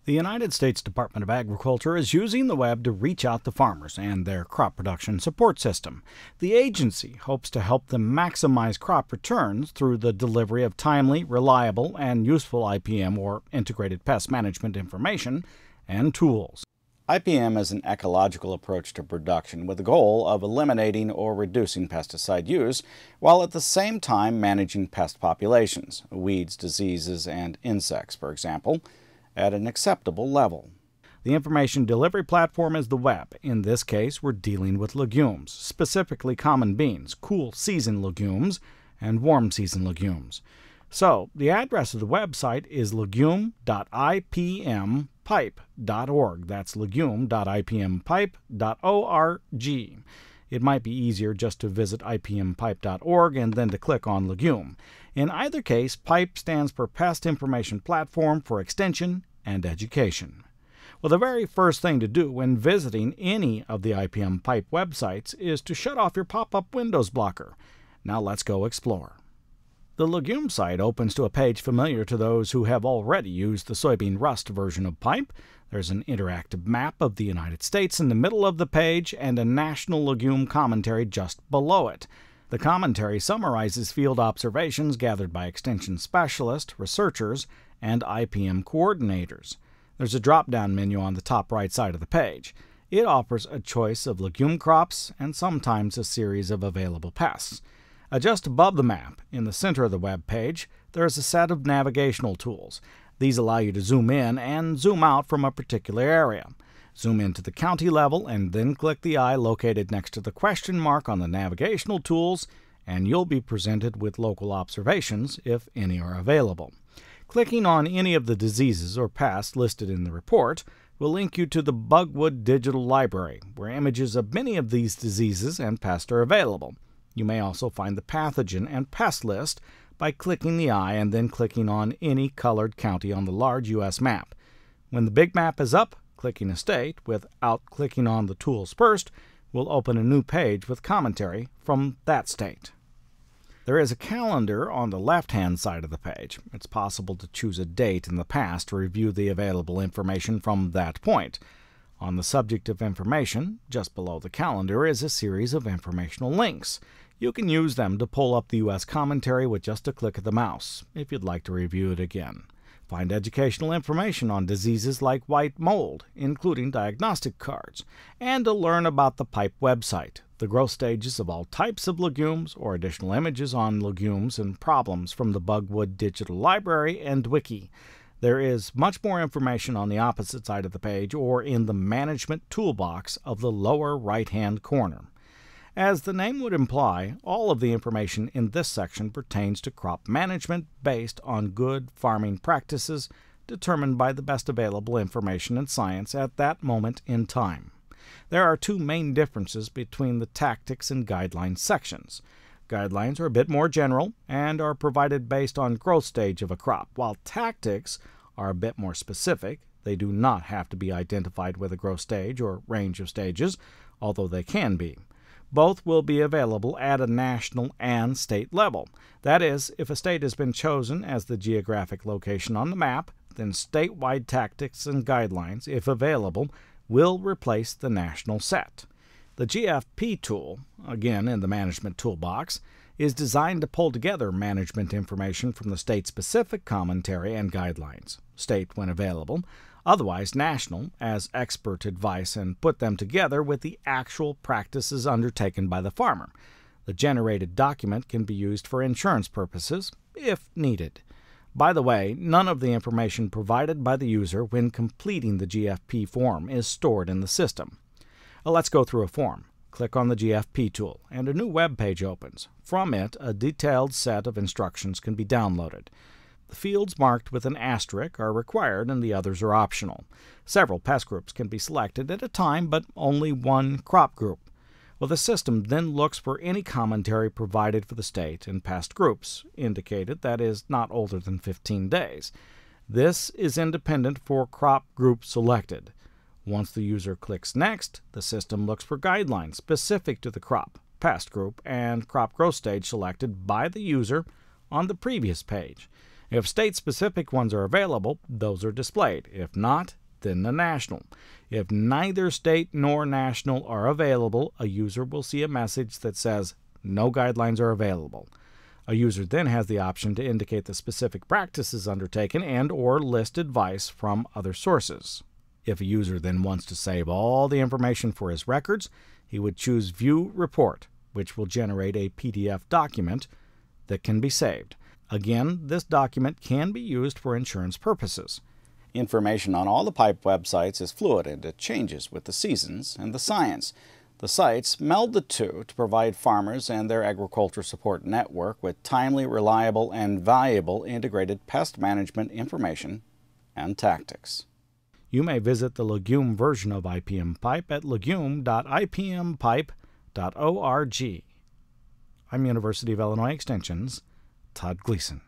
The United States Department of Agriculture is using the web to reach out to farmers and their crop production support system. The agency hopes to help them maximize crop returns through the delivery of timely, reliable, and useful IPM or integrated pest management information and tools. IPM is an ecological approach to production with the goal of eliminating or reducing pesticide use, while at the same time managing pest populations, weeds, diseases, and insects, for example, at an acceptable level. The information delivery platform is the web. In this case, we're dealing with legumes, specifically common beans, cool season legumes, and warm season legumes. So, the address of the website is legume.ipmpipe.org. That's legume.ipmpipe.org. It might be easier just to visit ipmpipe.org and then to click on Legume. In either case, PIPE stands for Pest Information Platform for Extension and Education. Well, the very first thing to do when visiting any of the ipmPIPE websites is to shut off your pop-up Windows blocker. Now let's go explore. The Legume site opens to a page familiar to those who have already used the soybean rust version of PIPE. There's an interactive map of the United States in the middle of the page and a national legume commentary just below it. The commentary summarizes field observations gathered by extension specialists, researchers, and IPM coordinators. There's a drop-down menu on the top right side of the page. It offers a choice of legume crops and sometimes a series of available pests. Just above the map, in the center of the web page, there is a set of navigational tools. These allow you to zoom in and zoom out from a particular area. Zoom into the county level and then click the eye located next to the question mark on the navigational tools, and you'll be presented with local observations if any are available. Clicking on any of the diseases or pests listed in the report will link you to the Bugwood Digital Library, where images of many of these diseases and pests are available. You may also find the pathogen and pest list by clicking the eye and then clicking on any colored county on the large U.S. map. When the big map is up, clicking a state without clicking on the tools first will open a new page with commentary from that state. There is a calendar on the left-hand side of the page. It's possible to choose a date in the past to review the available information from that point. On the subject of information, just below the calendar is a series of informational links. You can use them to pull up the U.S. commentary with just a click of the mouse, if you'd like to review it again. Find educational information on diseases like white mold, including diagnostic cards, and to learn about the PIPE website, the growth stages of all types of legumes, or additional images on legumes and problems from the Bugwood Digital Library and Wiki. There is much more information on the opposite side of the page or in the Management Toolbox of the lower right-hand corner. As the name would imply, all of the information in this section pertains to crop management based on good farming practices determined by the best available information and science at that moment in time. There are two main differences between the tactics and guidelines sections. Guidelines are a bit more general and are provided based on growth stage of a crop, while tactics are a bit more specific. They do not have to be identified with a growth stage or range of stages, although they can be. Both will be available at a national and state level. That is, if a state has been chosen as the geographic location on the map, then statewide tactics and guidelines, if available, will replace the national set. The GFP tool, again in the Management Toolbox, is designed to pull together management information from the state-specific commentary and guidelines, state when available, otherwise national, as expert advice, and put them together with the actual practices undertaken by the farmer. The generated document can be used for insurance purposes, if needed. By the way, none of the information provided by the user when completing the GFP form is stored in the system. Let's go through a form. Click on the GFP tool, and a new web page opens. From it, a detailed set of instructions can be downloaded. The fields marked with an asterisk are required and the others are optional. Several pest groups can be selected at a time, but only one crop group. Well, the system then looks for any commentary provided for the state and pest groups, indicated that is not older than 15 days. This is independent for crop group selected. Once the user clicks Next, the system looks for guidelines specific to the crop, pest group, and crop growth stage selected by the user on the previous page. If state-specific ones are available, those are displayed. If not, then the national. If neither state nor national are available, a user will see a message that says, "No guidelines are available." A user then has the option to indicate the specific practices undertaken and/or list advice from other sources. If a user then wants to save all the information for his records, he would choose View Report, which will generate a PDF document that can be saved. Again, this document can be used for insurance purposes. Information on all the PIPE websites is fluid and it changes with the seasons and the science. The sites meld the two to provide farmers and their agriculture support network with timely, reliable, and valuable integrated pest management information and tactics. You may visit the Legume version of ipmPIPE at legume.ipmpipe.org. I'm University of Illinois Extension's Todd Gleason.